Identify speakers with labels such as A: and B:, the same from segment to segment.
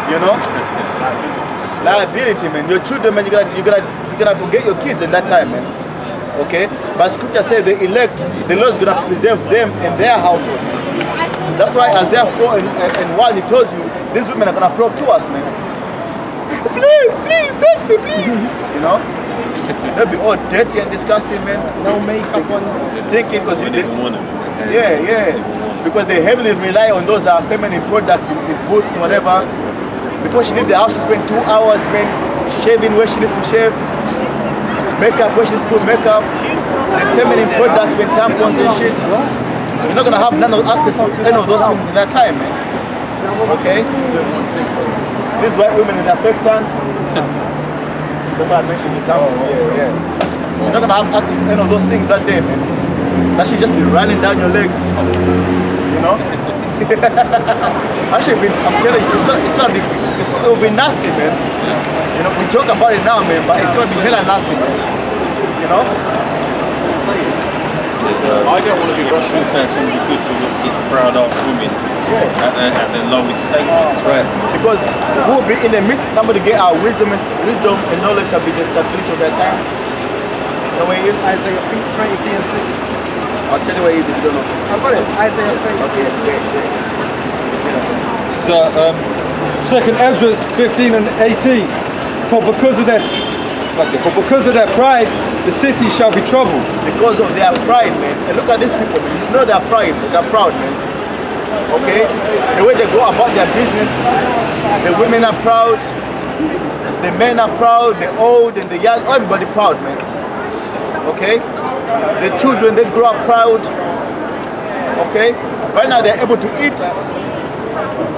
A: You know? Liability, man. Your children, man, you gotta forget your kids at that time, man. Okay? But scripture says the elect, the Lord's gonna preserve them in their household. That's why Isaiah 4 and 1, he tells you, these women are gonna flock to us, man. Please, please, take me, please. You know? They'll be all dirty and disgusting, man.
B: No makeup on them.
A: Stinking because
C: We didn't want them.
A: yeah. Because they heavily rely on those feminine products in boots, whatever. Before she leaves the house, she spends 2 hours, man, shaving where she needs to shave, makeup where she needs to put makeup, the feminine products, man, tampons and shit. You're not gonna have none of access to any of those things in that time, man. Okay? These white women in their fake tan. That's why I mentioned the tampons. Yeah. You're not gonna have access to any of those things that day, man. That should just be running down your legs. You know? Actually, I'm telling you, it will be nasty, man. You know, we joke about it now, man, but it's gonna be hella nasty, man. You know?
C: I don't want to be rushed to say it's going to be good to watch these proud ass women at their lowest state. That's right.
A: Because who will be in the midst, somebody get our wisdom and knowledge shall be the stability of their time. You know where it is?
B: Isaiah 33 and 6.
A: I'll tell you where it is if you don't know.
B: I've got it. Isaiah 33.
A: Okay, great.
D: So, 2nd Ezra 15 and 18. For because of their pride, the city shall be troubled.
A: Because of their pride, man. And look at these people, man. You know they're proud, man. Okay? The way they go about their business, the women are proud, the men are proud, the old and the young, everybody proud, man. Okay? The children, they grow up proud. Okay? Right now they're able to eat.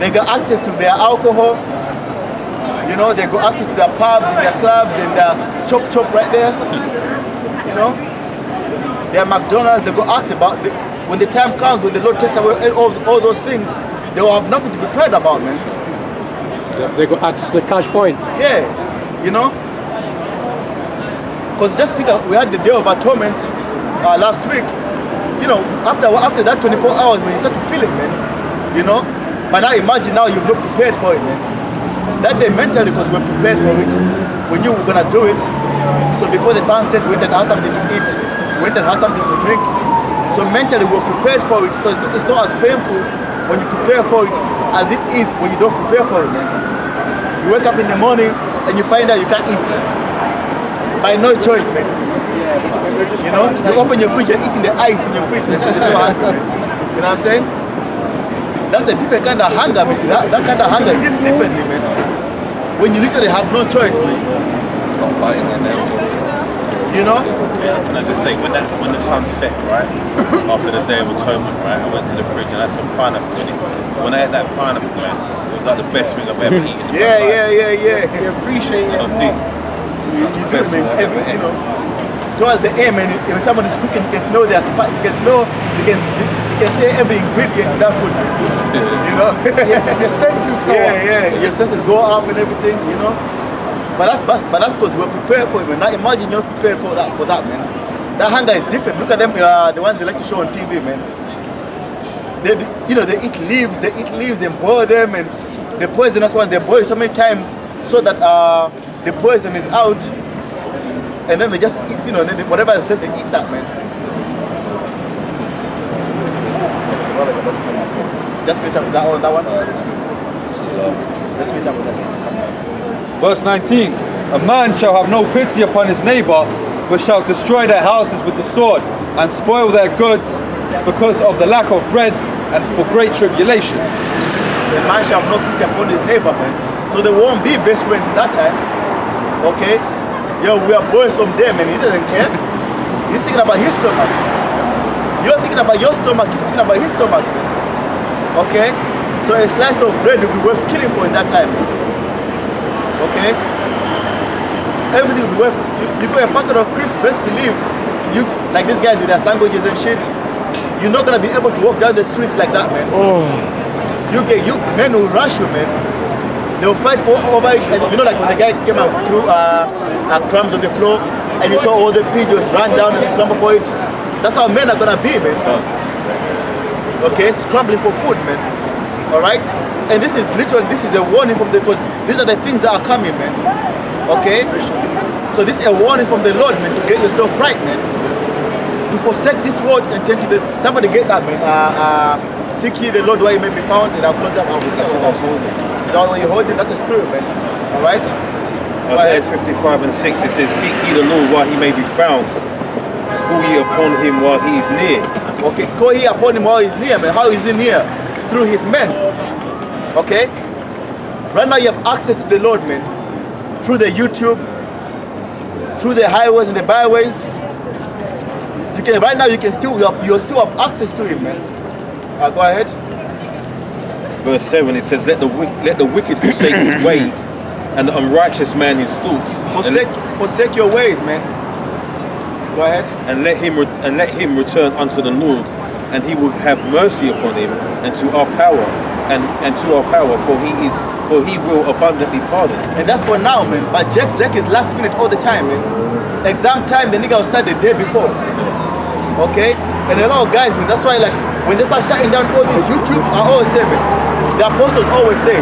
A: They got access to their alcohol. You know, they got access to their pubs and their clubs and their chop right there. You know? Their McDonald's, they got access about when the time comes, when the Lord takes away all those things, they will have nothing to be proud about, man.
E: They got access to the cash point.
A: Yeah, you know? Because just think, we had the Day of Atonement last week. You know, after that 24 hours, man, you start to feel it, man. You know? But now imagine now you've not prepared for it, man. That day mentally, because we're prepared for it, we knew we were gonna do it. So before the sunset, we went and had something to eat, went and had something to drink. So mentally, we're prepared for it. So it's not as painful when you prepare for it as it is when you don't prepare for it, man. You wake up in the morning and you find out you can't eat. By no choice, man. You know, you open your fridge, you're eating the ice in your fridge, man. It's so hungry, man. You know what I'm saying? That's a different kind of hunger, man. That kind of hunger hits differently, man. When you literally have no choice, man.
C: It's not biting their nails off.
A: You know?
C: Yeah, can I just say, when the sun set, right, after the Day of Atonement, right, I went to the fridge and I had some pineapple in it. When I had that pineapple, man, it was like the best thing I've ever eaten in my life.
A: Yeah.
B: You appreciate it more.
A: You do, man. You know, towards the end, man, when somebody's cooking, you can smell their spice. You can say every ingredient in that food, man. You know?
B: Your senses go up.
A: Yeah. Your senses go up and everything, you know? But that's because we're prepared for it, man. Now imagine you're prepared for that, man. That hunger is different. Look at them, the ones they like to show on TV, man. They eat leaves and boil them, and the poisonous one, they boil so many times so that the poison is out, and then they just eat, you know, whatever is left, they eat that, man. Just finish up with that one. Let's finish up with that one.
D: Verse 19. A man shall have no pity upon his neighbor, but shall destroy their houses with the sword, and spoil their goods because of the lack of bread and for great tribulation.
A: The man shall have no pity upon his neighbor, man. So they won't be best friends in that time. Okay? Yo, we are boys from them, and he doesn't care. He's thinking about his stomach. You're thinking about your stomach, he's thinking about his stomach. Okay? So a slice of bread will be worth killing for in that time. Okay? Everything will be worth. You got a packet of crisps, best believe, you like these guys with their sandwiches and shit, you're not gonna be able to walk down the streets like that, man. Men will rush you, man. They'll fight for over it. You know, like when the guy came and threw crumbs on the floor, and you saw all the pigeons run down and scramble for it. That's how men are gonna be, man. Okay, scrambling for food, man. All right, and this is a warning from because these are the things that are coming, man. Okay, so this is a warning from the Lord, man, to get yourself right, man. To forsake this world and turn to the. Somebody get that, man. Seek ye the Lord while he may be found, and I'll close up. Is that what you're holding? That's a spirit, man. All right.
C: Isaiah 55 and 6, it says, seek ye the Lord while he may be found. Call ye upon him while he is near.
A: Okay, call ye upon him while he's near, man. How is he near? Through his men. Okay? Right now you have access to the Lord, man. Through the YouTube, through the highways and the byways. You can right now you still have access to him, man. Go ahead.
C: Verse 7, it says, let the wicked forsake his way, and the unrighteous man his thoughts.
A: Forsake your ways, man. Go ahead.
C: And let him return unto the Lord, and he will have mercy upon him, and to our power, and to our power, for he will abundantly pardon.
A: And that's for now, man. But Jack is last minute all the time, man. Exam time, the nigga will start the day before. Okay? And a lot of guys, man, that's why like when they start shutting down all this YouTube, I always say, man, the apostles always say,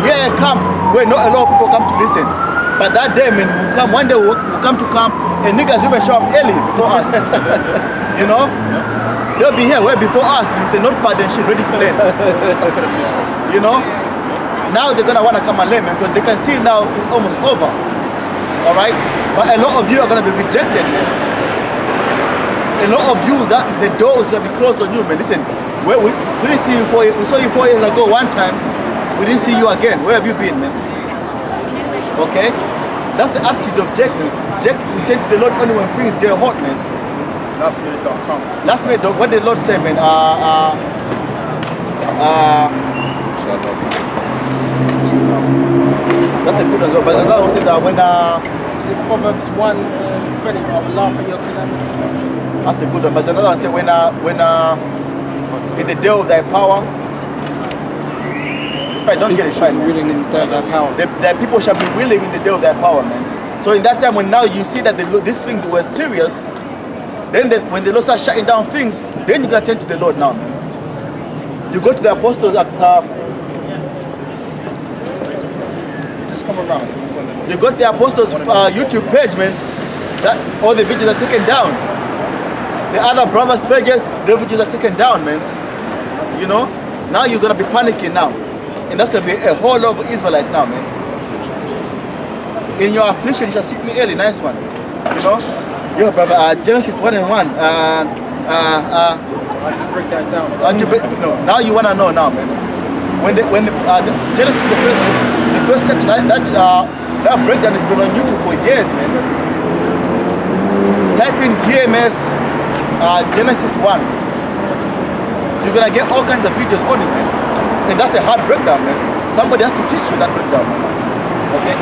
A: yeah, camp where not a lot of people come to listen. But that day, man, we'll come one day, we'll come to camp, and niggas even show up early before us. You know? They'll be here way before us, and if they're not part, then shit ready to learn. You know? Now they're gonna wanna come and learn, man, because they can see now it's almost over. Alright? But a lot of you are gonna be rejected, man. A lot of you, that the door is gonna be closed on you, man. Listen, we didn't see you we saw you 4 years ago one time. We didn't see you again. Where have you been, man? Okay? That's the attitude of Jack, man. Jack will tend to the Lord only when things get hot, man.
B: Lastminute.com.
A: Last minute, what did the Lord say, man? That's a good one. But another one says when
B: Is it Proverbs 1:20? I will laugh at your calamity.
A: that's a good one. But another one says when in the day of thy power. It's fine, don't get it fine, man.
E: Willing in the day of thy power.
A: The people shall be willing in the day of their power, man. So in that time when now you see that these things were serious, then when the Lord starts shutting down things, then you gotta turn to the Lord now, man. You go to the apostles
B: Just come around.
A: you got the apostles YouTube page, man. That all the videos are taken down. The other brothers' pages, the videos are taken down, man. You know? Now you're gonna be panicking now. And that's gonna be a whole lot of Israelites now, man. In your affliction, you shall seek me early. Nice one. You know? Yo, brother, Genesis 1 and 1.
B: How do you break that down, bro?
A: No, now you wanna know now, man. When the Genesis, the first chapter, that breakdown has been on YouTube for years, man. Type in GMS Genesis 1. You're gonna get all kinds of videos on it, man. And that's a hard breakdown, man. Somebody has to teach you that breakdown. Okay,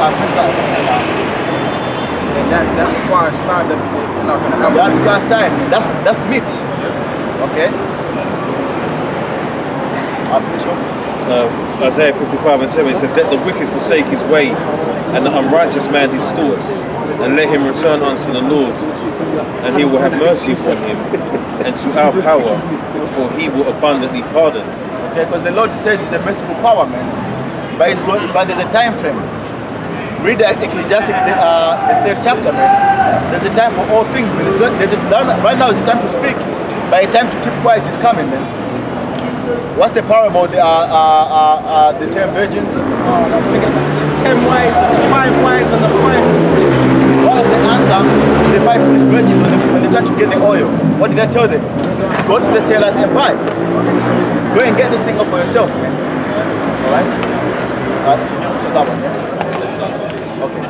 B: And that requires time that you're not going to have.
A: that requires time. That's meat. Okay.
C: Isaiah 55 and 7, it says, let the wicked forsake his way, and the unrighteous man his thoughts, and let him return unto the Lord, and he will have mercy upon him, and to our power, for he will abundantly pardon.
A: Okay, because the Lord says He's a merciful power, man. But there's a time frame. Read the Ecclesiastes, the 3rd chapter, man. There's a time for all things, man. Right now is the time to speak. By the time to keep quiet is coming, man. What's the parable of the 10 virgins?
B: I'm thinking about 10 wise, 5 wise, and the 5.
A: What was the answer to the 5 foolish virgins when they tried to get the oil? What did they tell them? Go to the sellers and buy. Go and get this thing up for yourself, man. Alright? So that one, yeah? Okay.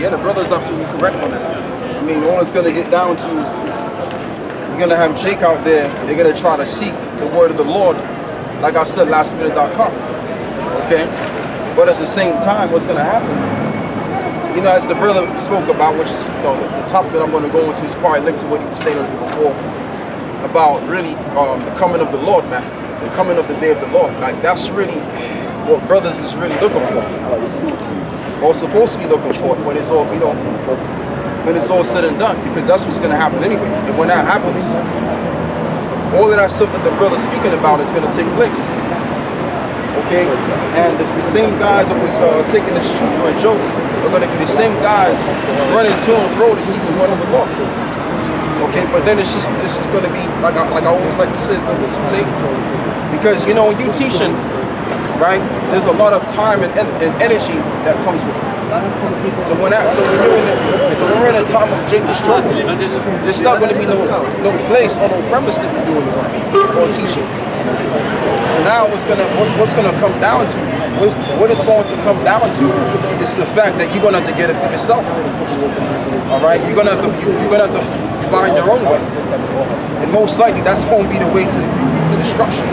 F: Yeah, the brother's absolutely correct on it. I mean, all it's going to get down to is you're going to have Jake out there. They're going to try to seek the word of the Lord, like I said, lastminute.com. Okay? But at the same time, what's going to happen? You know, as the brother spoke about, which is, you know, the topic that I'm going to go into is quite linked to what he was saying earlier before, about really the coming of the Lord, man. The coming of the day of the Lord. Like, that's really what brothers is really looking for. Or supposed to be looking for when it's all, you know, when it's all said and done. Because that's what's going to happen anyway. And when that happens, all of that stuff that the brother's speaking about is going to take place. Okay? And it's the same guys that was taking this truth for a joke are going to be the same guys running to and fro to seek the word of the Lord. Okay? But then it's just going to be, like I always like to say, it's going to be too late. Because, you know, when you teaching, right, there's a lot of time and energy that comes with it. So when we're in a time of Jacob's struggle, there's not going to be no place or no premise to be doing the work or teaching. So now what's gonna come down to, what it's going to come down to is the fact that you're gonna have to get it for yourself. All right, you're gonna have to find your own way, and most likely that's going to be the way to destruction.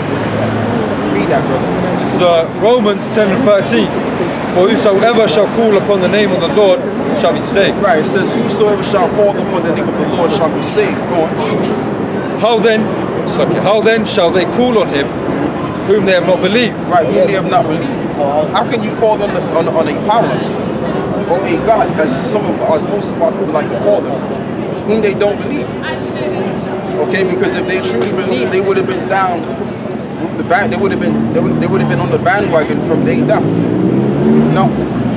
F: Read that, brother.
D: This is Romans 10 and 13. For whosoever shall call upon the name of the Lord shall be saved.
F: Right, it says, whosoever shall call upon the name of the Lord shall be saved. Go on.
D: How then shall they call on him whom they have not believed?
F: Right, whom they have not believed. How can you call on a power or a God, as most of our people like to call them, whom they don't believe? Okay, because if they truly believed, they would have been down with the band. They would have been on the bandwagon from day down. No,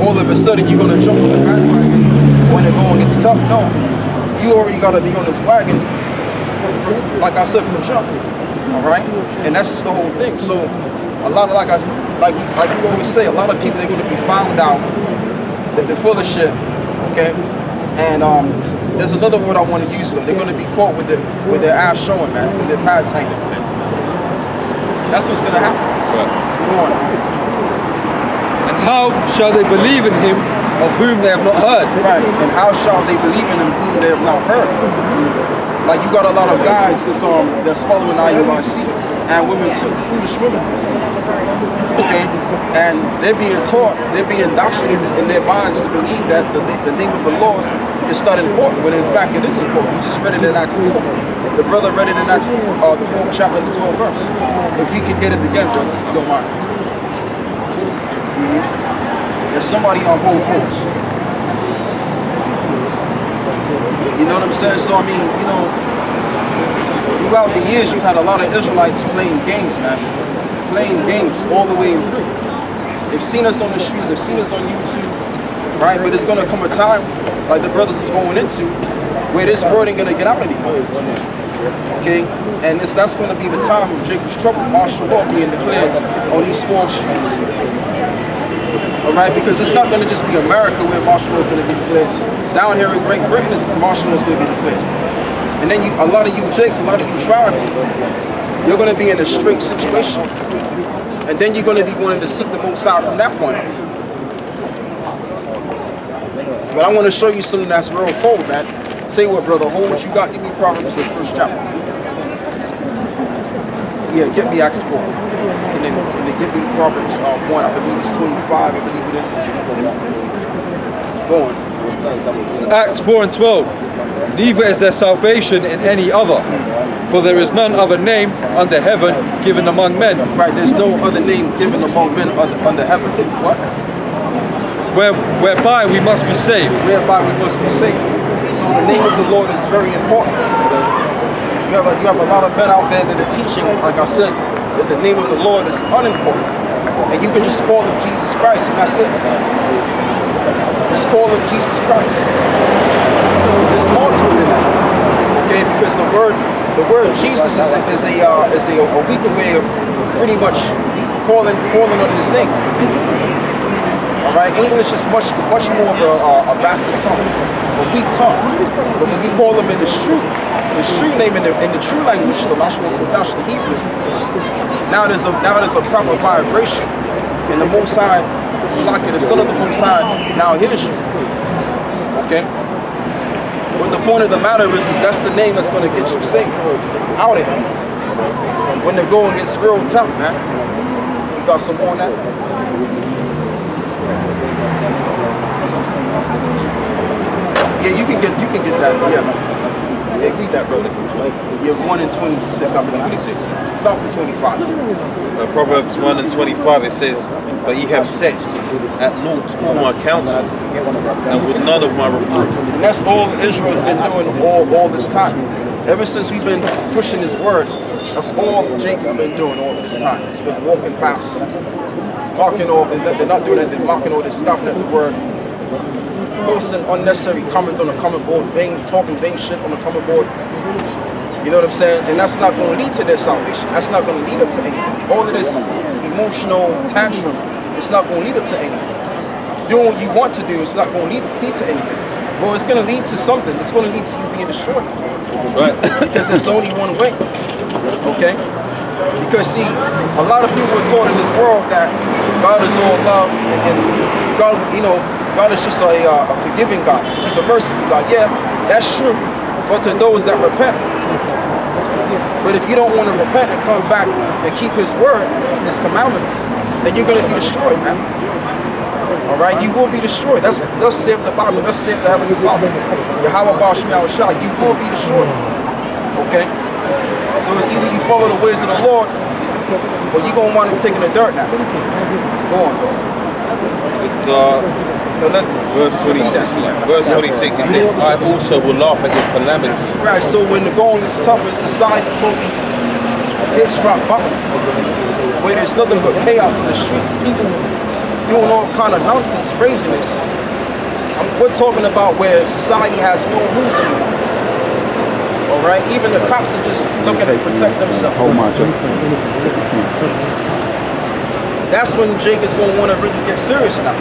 F: all of a sudden you're gonna jump on the bandwagon when it going gets tough. No, you already gotta be on this wagon from like I said, from the jump. All right, and that's just the whole thing. So a lot of like we always say, a lot of people, they're gonna be found out that they're full of shit. Okay, and there's another word I want to use though. They're gonna be caught with their ass showing, man, with their pads hanging. That's what's gonna happen.
D: Right.
F: Go on, man.
D: And how shall they believe in him of whom they have not heard?
F: Right, and how shall they believe in him whom they have not heard? Like you got a lot of guys that's following IUIC, and women too, foolish women. Okay, and they're being taught, they're being indoctrinated in their minds to believe that the name of the Lord is not important, when in fact it is important. You just read it in Acts 4. The brother read it in Acts, the 4th chapter, the 12th verse. If you can get it again, brother, if you don't mind. There's somebody on hold post. You know what I'm saying? So I mean, you know, throughout the years you've had a lot of Israelites playing games, man. Playing games all the way through. They've seen us on the streets, they've seen us on YouTube, right? But it's gonna come a time, like the brothers is going into, where this word ain't gonna get out anymore. Okay? And that's gonna be the time of Jacob's trouble, martial law being declared on these 4 streets. Alright, because it's not going to just be America where martial law is going to be declared. Down here in Great Britain, martial law is going to be declared. And then a lot of you Jakes, a lot of you tribes, you're going to be in a straight situation. And then you're going to be wanting to seek the Most High from that point on. But I want to show you something that's real cold, man. Tell you what, brother, hold what you got. Give me Proverbs, the 1st chapter. Yeah, get me Acts 4. And then give me Proverbs 1, I believe it's 25, I believe it is. Go on.
D: It's Acts 4 and 12. Neither is there salvation in any other, for there is none other name under heaven given among men.
F: Right, there's no other name given among men under heaven. What?
D: Whereby we must be saved.
F: Whereby we must be saved. So the name of the Lord is very important. You have a lot of men out there that are teaching, like I said, that the name of the Lord is unimportant. And you can just call him Jesus Christ and that's it. Just call him Jesus Christ. There's more to it than that. Okay, because the word Jesus is a weaker way of pretty much calling on his name. Alright, English is much more of a bastard tongue, a weak tongue. But when we call him in his true name, in the true language, the Lashon Kodash, the Hebrew, now there's a proper vibration. And the Most High, Salaki, the Son of the Most High, now hears you. Okay? But the point of the matter is that's the name that's going to get you saved out of him. When the going gets real tough, man. You got some more on that? Yeah, you can get that. Yeah, read that, brother. Yeah, 1 and 26, I believe. 26. Stop at 25.
C: Proverbs 1 and 25, it says, "But ye have set at naught all my counsel, and with none of my reproof."
F: And that's all Israel has been doing all this time. Ever since we've been pushing this word, That's all Jake has been doing all of this time. He's been walking past, marking off. They're not doing anything, marking all this, scoffing at the word, posting unnecessary comments on the comment board, talking vain shit on the comment board. You know what I'm saying? And that's not going to lead to their salvation. That's not going to lead up to anything. All of this emotional tantrum, it's not going to lead up to anything. Doing what you want to do, it's not going to lead to anything. Well, it's going to lead to something. It's going to lead to you being destroyed.
C: Right.
F: Because there's only one way. Okay? Because see, a lot of people were taught in this world that God is all love and God, you know, God is just a forgiving God. He's a merciful God. Yeah, that's true. But to those that repent. But if you don't want to repent and come back and keep His word, His commandments, then you're going to be destroyed, man. All right, you will be destroyed. Thus saith the Bible. Thus saith the Heavenly Father. Yahweh Bashmiel Shai. You will be destroyed. Okay. So it's either you follow the ways of the Lord, or you're gonna wind up taking the dirt now. Go on, bro.
C: It's verse 26. Verse 26. It says, "I also will laugh at your calamity."
F: Right. So when the going is tough in society, totally hits rock bottom, where there's nothing but chaos in the streets, people doing all kind of nonsense, craziness. We're talking about where society has no rules anymore. All right, even the cops are just looking to protect themselves.
E: Oh my God.
F: That's when Jake is going to want to really get serious now.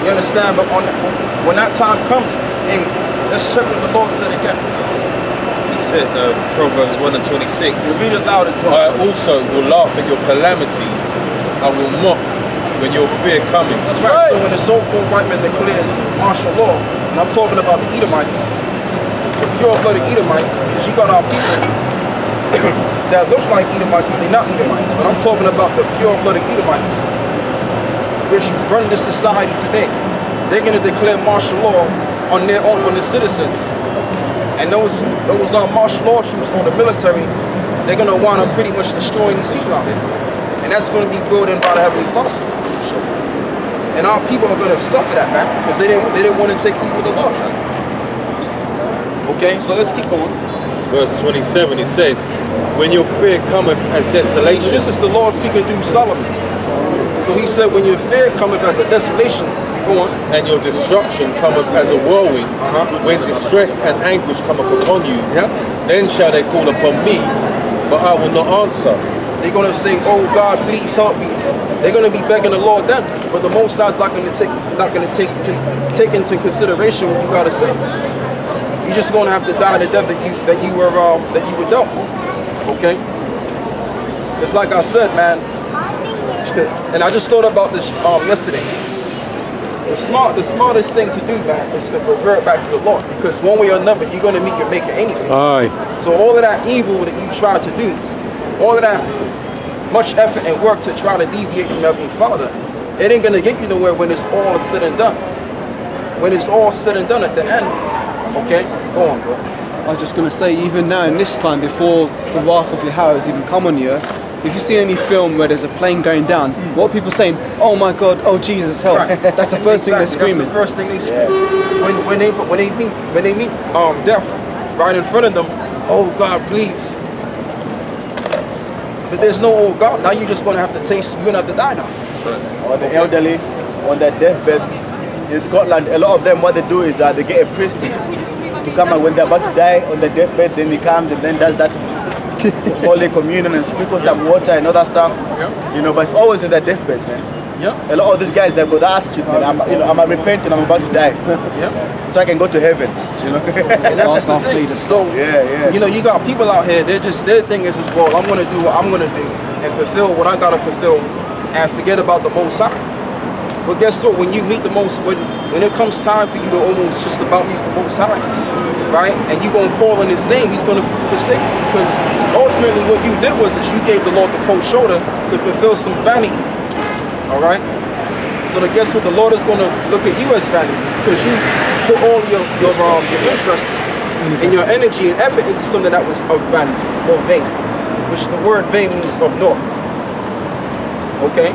F: You understand? But when that time comes, hey, let's check what the Lord said again.
C: He said, Proverbs 1 and 26.
F: You read it loud as well.
C: I also will laugh at your calamity. I will mock when your fear cometh.
F: That's right. So when the so-called white man declares martial law, and I'm talking about the Edomites, the pure-blooded Edomites, because you got our people that look like Edomites, but they're not Edomites. But I'm talking about the pure-blooded Edomites, which run this society today. They're going to declare martial law on their own, on the citizens. And those martial law troops or the military, they're going to wind up pretty much destroying these people out here. And that's going to be willed in by the Heavenly Father. And our people are going to suffer that, man, because they didn't want to take heed to the law. Okay, so let's keep going.
C: Verse 27, it says, when your fear cometh as desolation.
F: This is the Lord speaking through Solomon. So he said, when your fear cometh as a desolation, go on.
C: And your destruction cometh as a whirlwind. When distress and anguish cometh upon you, then shall they call upon me, but I will not answer.
F: They're going to say, oh God, please help me. They're going to be begging the Lord then, but the Most High is not going to take into consideration what you got to say. You're just going to have to die the death that you were dealt. Okay. It's like I said, man, and I just thought about this yesterday. The smartest thing to do, man, is to revert back to the Lord, because one way or another, you're going to meet your Maker anyway.
E: Aye.
F: So all of that evil that you try to do, all of that much effort and work to try to deviate from Heavenly Father, it ain't gonna get you nowhere when it's all said and done. When it's all said and done at the end. Okay? Go on, bro.
G: I was just gonna say, even now in this time, before the wrath of Yahweh has even come on you, if you see any film where there's a plane going down, what are people saying? Oh my God, oh Jesus, help.
F: Right.
G: That's the first thing they're screaming.
F: That's the first thing they scream. When they meet death right in front of them, oh God, please. But there's no old God. Now you're just going to have to taste, you're going to have to die now.
A: Or the elderly on their deathbeds in Scotland, a lot of them, what they do is they get a priest to come, and when they're about to die on the deathbed, then he comes and then does that Holy Communion and sprinkles some water and other stuff. You know, but it's always in their deathbeds, man. A lot of these guys, they've got that attitude, man. I'm a repentant, I'm about to die. So I can go to heaven. You know?
F: And that's just the thing. So, you know, you got people out here, their thing is, well, I'm going to do what I'm going to do and fulfill what I got to fulfill and forget about the Most High. But guess what? When you meet the Most, when it comes time for you to almost just about meet the Most High, right? And you're going to call on His name, He's going to forsake you, because ultimately what you did was you gave the Lord the cold shoulder to fulfill some vanity. All right? So then guess what? The Lord is going to look at you as vanity, because you put all your interest and your energy and effort into something that was of vanity or vain, which the word vain means of naught. Okay?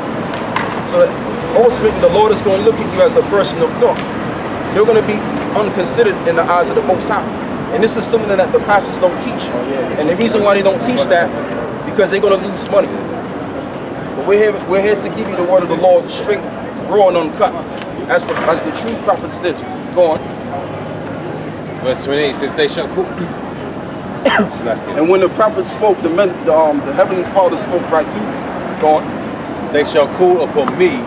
F: So ultimately the Lord is going to look at you as a person of naught. You're going to be unconsidered in the eyes of the Most High. And this is something that the pastors don't teach. And the reason why they don't teach that, because they're going to lose money. But we're here to give you the word of the Lord straight, raw and uncut, as the true prophets did. Go on.
C: Verse 28 says, they shall call.
F: And when the prophets spoke, the Heavenly Father spoke right through. Go on.
C: They shall call upon me,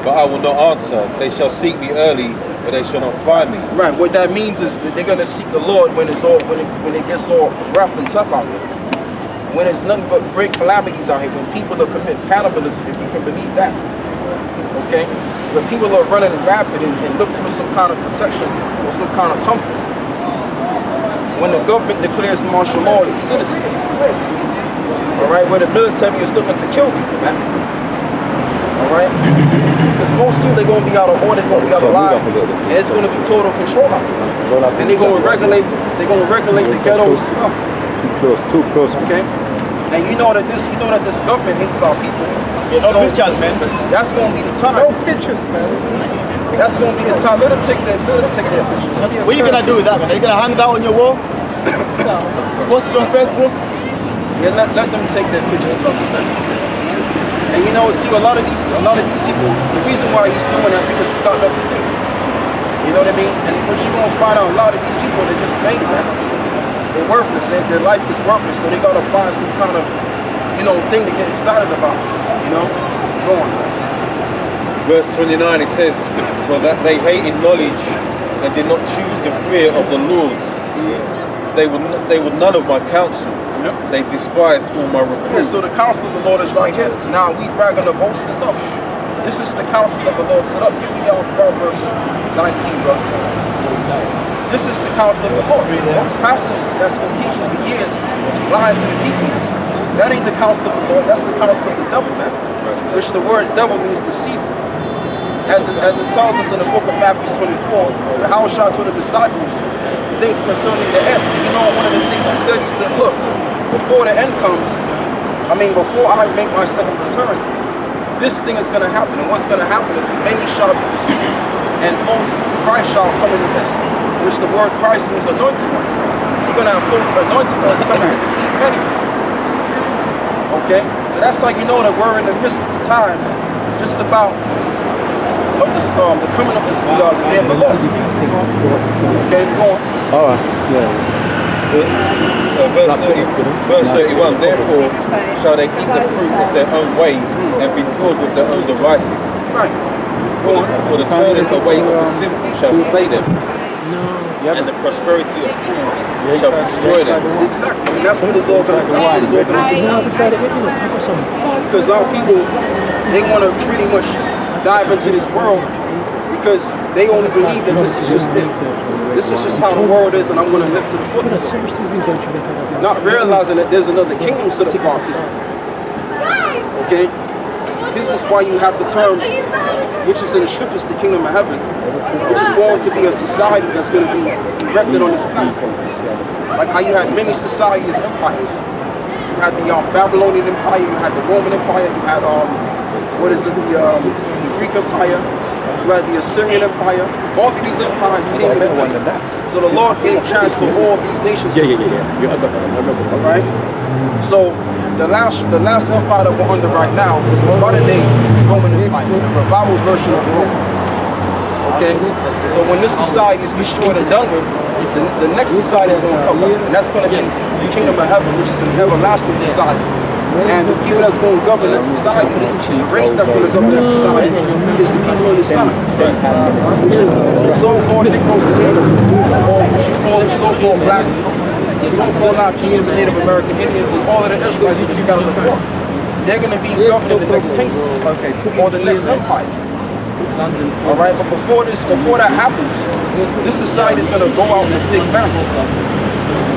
C: but I will not answer. They shall seek me early, but they shall not find me.
F: Right. What that means is that they're gonna seek the Lord when it gets all rough and tough out here. When there's nothing but great calamities out here. When people are committing cannibalism, if you can believe that. Okay. When people are running rapid and looking for some kind of protection or some kind of comfort. When the government declares martial law and citizens. All right. Where the military is looking to kill people, man. Alright? Because most people, they're going to be out of order, they're going to be out of line, and it's going to be total control out here. And they're going to regulate the ghettos as well.
E: Too close.
F: Okay? And you know that this government hates our people.
A: Yeah, no pictures, man.
F: That's going to be the time.
B: No pictures, man.
F: That's going to be the time. Let them take their pictures.
A: What are you gonna do with that, man? Are you gonna hang that on your wall? Post it on Facebook?
F: Yeah, let them take their pictures, brothers, man. And you know, too, a lot of these people, the reason why he's doing that because he's got nothing to do. You know what I mean? And what you're gonna find out, a lot of these people, they're just vain, man. They're worthless. Their life is worthless, so they gotta find some kind of, thing to get excited about. You know? Go on, man.
C: Verse 29, it says, for that they hated knowledge and did not choose the fear of the Lord. They were none of my counsel.
F: Yep.
C: They despised all my reproofs.
F: Yeah, so the counsel of the Lord is right here. Now we bragging or boasting? No. This is the counsel that the Lord set up. Give me Proverbs 19, brother. This is the counsel of the Lord. Those pastors that's been teaching for years, lying to the people, that ain't the counsel of the Lord. That's the counsel of the devil, man. Which the word devil means deceiver. As it tells us in the book of Matthew 24, how shall to the disciples things concerning the end. And you know, one of the things he said, look, before the end comes, before I make my second return, this thing is going to happen. And what's going to happen is many shall be deceived, and false Christ shall come in the midst, which the word Christ means anointed ones. So you're going to have false anointed ones coming to deceive many. Okay? So that's like, that we're in the midst of the time, just about of the coming of this, the day of the Lord. Okay, go on.
E: All right. Yeah.
C: Verse 31, therefore shall they eat the fruit of their own way and be filled with their own devices.
F: Right. Go on.
C: For the turning away of the simple shall slay them, and the prosperity of fools shall destroy them.
F: Exactly. And that's what it's all going to do now. Because our people, they want to pretty much dive into this world because they only believe that this is just it. This is just how the world is, and I'm going to live to the fullest. Not realizing that there's another kingdom set up for our people. Okay? This is why you have the term, which is in the scriptures, the kingdom of heaven, which is going to be a society that's going to be erected on this planet. Like how you had many societies, empires. You had the Babylonian Empire, you had the Roman Empire, you had the Greek Empire, you had the Assyrian Empire. All of these empires came into this. So the Lord gave chance to all these nations. Alright? So the last empire that we're under right now is the modern day Roman Empire, the revival version of Rome. Okay? So when this society is destroyed and done with, the next society is going to come up, and that's going to be the kingdom of heaven, which is an everlasting society. And the people that's going to govern that society, the race that's going to govern that society, is the people on the side. Which includes the so-called Negroes today, or what you call the so-called blacks, the so-called Latinos and Native American Indians, and all of the Israelites who just got on the board. They're going to be governing the next kingdom, or the next empire. All right, but before that happens, this society is going to go out in a big bang,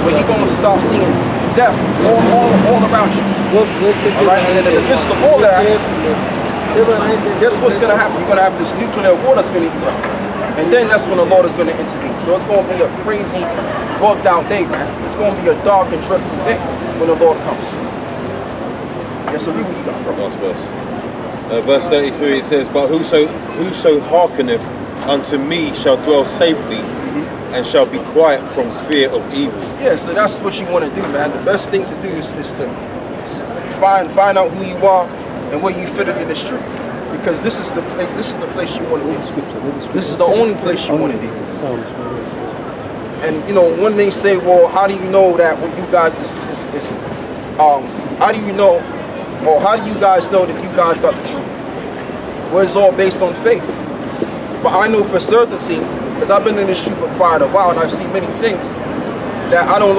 F: where you're going to start seeing death all around you. All right, and then in the midst of all that, guess what's going to happen? You're going to have this nuclear war that's going to erupt, and then that's when the Lord is going to intervene. So it's going to be a crazy, bugged out day, man. It's going to be a dark and dreadful day when the Lord comes. Yes, so read what you got, bro.
C: Last verse. Verse 33, it says, but whoso hearkeneth unto me shall dwell safely, and shall be quiet from fear of evil.
F: Yeah, so that's what you want to do, man. The best thing to do is to find out who you are and where you fit in this truth. Because this is the place. This is the place you want to be. This is the only place you want to be. And you know, one may say, well, how do you know that what you guys how do you know, or how do you guys know that you guys got the truth? Well, it's all based on faith. But I know for certainty, because I've been in this truth for quite a while, and I've seen many things that I don't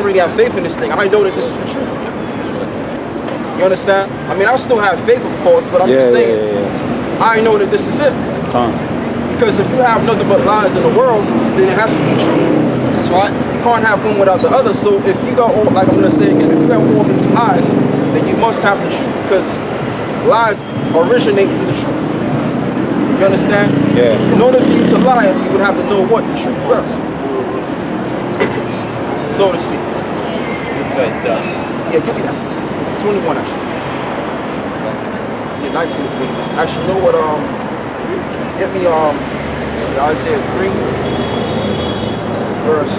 F: really have faith in this thing. I know that this is the truth. You understand? I mean, I still have faith, of course, but I'm just saying, I know that this is it. Because if you have nothing but lies in the world, then it has to be truth.
G: That's right.
F: You can't have one without the other. So if you got all, like I'm gonna say again, if you have all of these lies, then you must have the truth, because lies originate from the truth. You understand?
E: Yeah.
F: In order for you to lie, you would have to know what? The truth first. So to speak. Yeah, give me that. 21 actually. Yeah, 19 to 21. Actually, you know what? Get me let's see, Isaiah 3, verse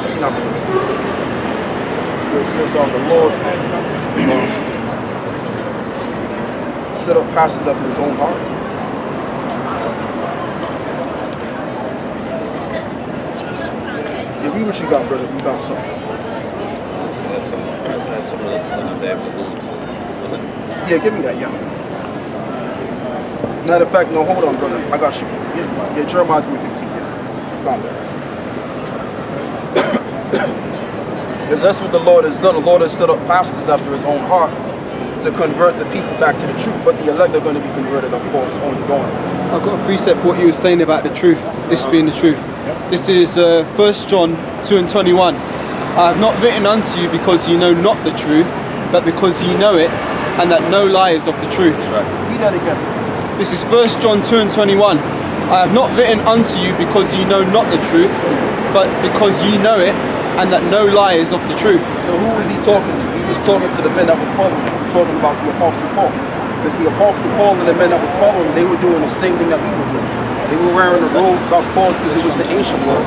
F: 15, I believe it is. Where it says, the Lord set up pastors after his own heart. Yeah, read what you got, brother. You got something. Yeah, give me that, yeah. Matter of fact, no, hold on, brother. I got you. Yeah, Jeremiah 3:15, yeah. Found it. Because that's what the Lord has done. The Lord has set up pastors after his own heart to convert the people back to the truth. But the elect are going to be converted, of course, ongoing.
G: I've got a precept for what you were saying about the truth, this being the truth. This is 1 John 2 and 21. I have not written unto you because you know not the truth, but because you know it, and that no lie is of the truth.
F: Read that again.
G: This is 1 John 2 and 21. I have not written unto you because you know not the truth, but because you know it, and that no lie is of the truth.
F: So who was he talking to? He was talking to the men that was following him, talking about the Apostle Paul. Because the Apostle Paul and the men that was following him, they were doing the same thing that we were doing. They were wearing the robes, of course, because it was the ancient world.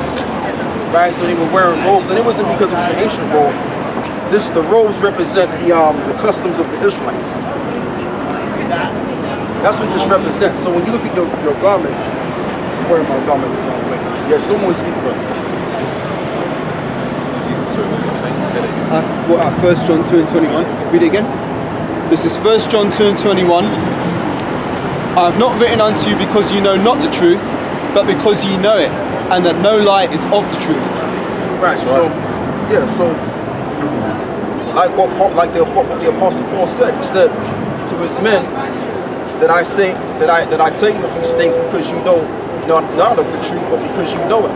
F: Right? So they were wearing robes, and it wasn't because it was an ancient robe. The robes represent the customs of the Israelites. That's what this represents. So when you look at your garment, I'm wearing my garment the wrong way. Yeah, someone speak, brother.
G: 1 John 2 and 21. Read it again. This is 1 John 2 and 21. I have not written unto you because you know not the truth, but because you know it, and that no lie is of the truth.
F: Right. So, yeah. So, like the Apostle Paul said, he said to his men that I tell you of these things because you know not of the truth, but because you know it.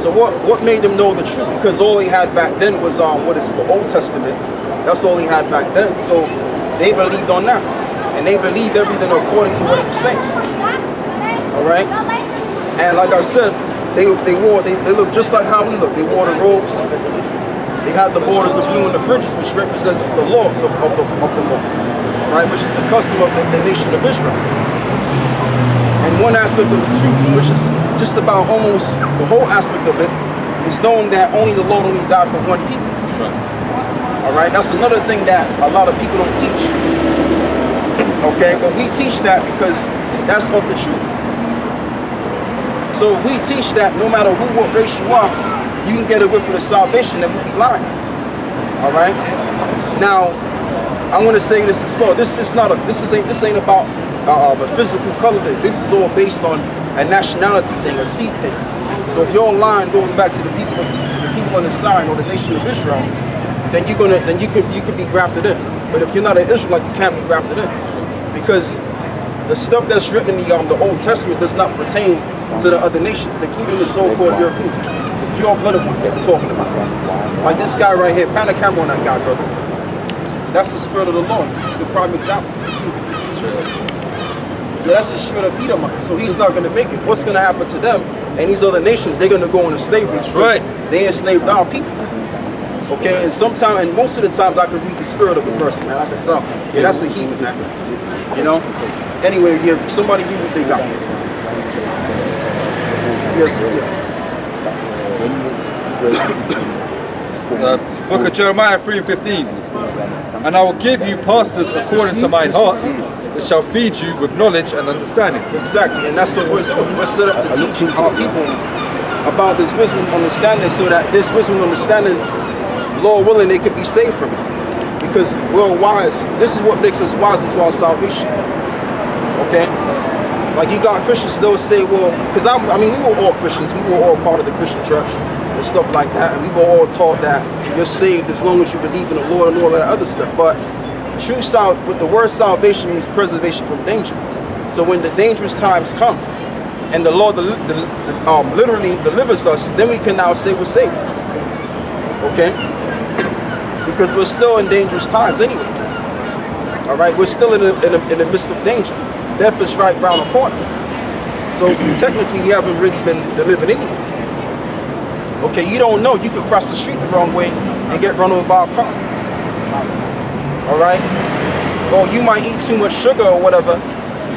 F: So what made them know the truth? Because all he had back then was the Old Testament. That's all he had back then. So they believed on that, and they believed everything according to what he was saying. All right. And like I said, they look just like how we look. They wore the robes. They had the borders of blue and the fringes, which represents the laws of the law, right? Which is the custom of the nation of Israel. And one aspect of the truth, which is just about almost the whole aspect of it, is knowing that only the Lord only died for one people.
C: That's right.
F: All right, that's another thing that a lot of people don't teach. Okay, but we teach that because that's of the truth. So if we teach that no matter what race you are, you can get away with the salvation, that we be lying. All right. Now, I want to say this as well. This ain't about a physical color thing. This is all based on a nationality thing, a seed thing. So if your line goes back to the people on the side or the nation of Israel, then you can be grafted in. But if you're not an Israelite, you can't be grafted in, because the stuff that's written in the Old Testament does not pertain to the other nations, including the so-called Europeans, the pure-blooded ones I'm talking about. Like this guy right here, pan a camera on that guy, brother. That's the spirit of the Lord. He's a prime example. That's the spirit of Edomite. So he's not going to make it. What's going to happen to them and these other nations? They're going to go into slavery.
C: That's right.
F: They enslaved our people. Okay, and most of the times I can read the spirit of a person, man. I can tell. Yeah, that's a heathen, man. You know? Anyway, yeah, somebody read what they got.
D: Book of Jeremiah 3:15. And I will give you pastors according to mine heart, that shall feed you with knowledge and understanding.
F: Exactly, and that's what we're doing. We're set up to teach our people about this wisdom and understanding, so that this wisdom and understanding, Lord willing, they could be saved from it. Because we're wise. This is what makes us wise into our salvation. Okay? Like you got Christians, they'll say, well, because I mean, we were all Christians. We were all part of the Christian church and stuff like that. And we were all taught that you're saved as long as you believe in the Lord and all that other stuff. But with the word salvation means preservation from danger. So when the dangerous times come and the Lord literally delivers us, then we can now say we're saved. Okay? Because we're still in dangerous times anyway. All right? We're still in the midst of danger. Death is right around the corner. So technically we haven't really been delivered anyway. Okay, you don't know. You could cross the street the wrong way and get run over by a car. All right? Or you might eat too much sugar or whatever,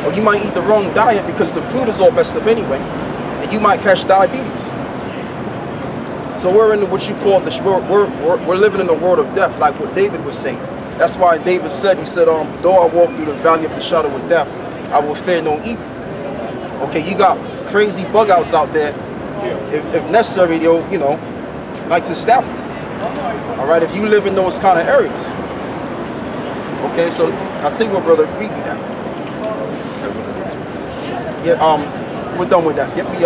F: or you might eat the wrong diet because the food is all messed up anyway, and you might catch diabetes. So we're in what you call we're living in the world of death, like what David was saying. That's why David said, though I walk through the valley of the shadow of death, I will fear no evil. Okay, you got crazy bug outs out there. If necessary, they'll, like to stab you. All right, if you live in those kind of areas. Okay, so I'll tell you what, brother, read me that. Yeah, we're done with that. Get me,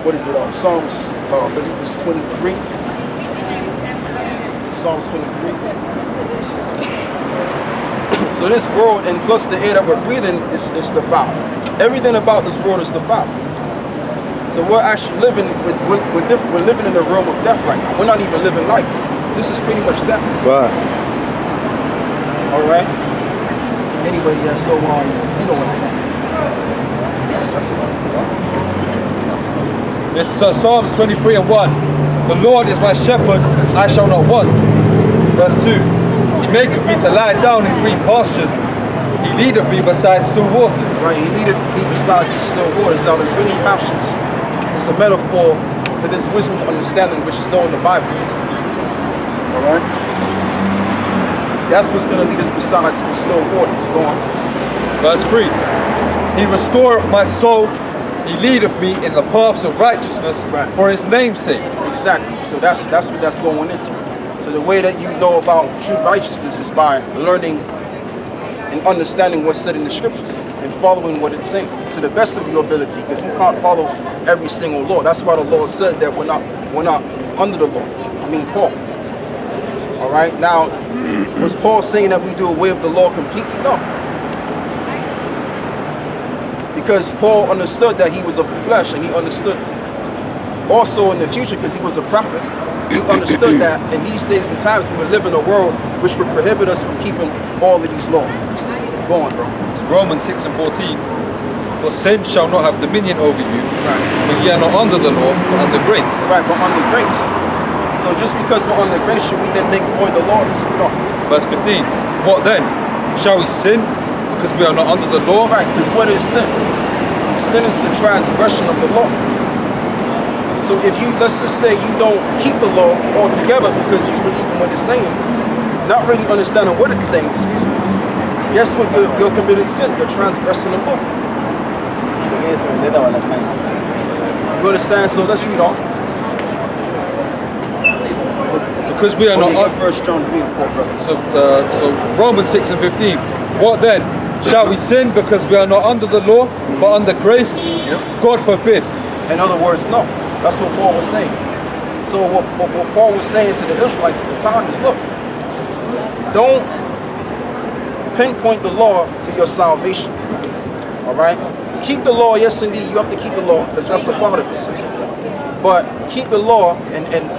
F: what is it? Psalms, I believe it's 23. Psalms 23. So this world, and plus the air that we're breathing, is defiled. Everything about this world is defiled. So we're actually living we're living in the realm of death right now. We're not even living life. This is pretty much death.
E: Right.
F: All right. Anyway, yeah. So you know what I mean. Yes, that's it.
D: It's Psalms 23:1. The Lord is my shepherd; I shall not want. Verse 2. He maketh me to lie down in green pastures. He leadeth me beside still waters.
F: Right. He leadeth me beside the still waters. Now the green pastures is a metaphor for this wisdom and understanding which is known in the Bible. All right. That's what's going to lead us besides the still waters. Go on.
D: Verse 3. He restoreth my soul. He leadeth me in the paths of righteousness for his name's sake.
F: Exactly. So that's what that's going into. So the way that you know about true righteousness is by learning and understanding what's said in the scriptures and following what it's saying to the best of your ability, because we can't follow every single law. That's why the Lord said that we're not under the law. I mean Paul. All right. Now, was Paul saying that we do away with the law completely? No. Because Paul understood that he was of the flesh, and he understood also in the future, because he was a prophet, he understood that in these days and times we would live in a world which would prohibit us from keeping all of these laws. Go on, bro.
D: It's Romans 6:14. For sin shall not have dominion over you, for ye are not under the law, but under grace.
F: Right, but under grace. So just because we're under grace, should we then make void the law? Yes, we don't.
D: Verse 15. What then? Shall we sin because we are not under the law?
F: Right, because what is sin? Sin is the transgression of the law. So if you, let's just say you don't keep the law altogether because you believe in what it's saying, not really understanding what it's saying, excuse me, guess what? You're committing sin. You're transgressing the law. You understand? So let's read on.
D: Because we are not under.
F: First John 3:4, brother.
D: So Romans 6:15. What then? Shall we sin because we are not under the law, but under grace?
F: Yep.
D: God forbid.
F: In other words, no. That's what Paul was saying. So what Paul was saying to the Israelites at the time is, look, don't pinpoint the law for your salvation. All right? Keep the law, yes indeed, you have to keep the law, because that's a part of it. But keep the law and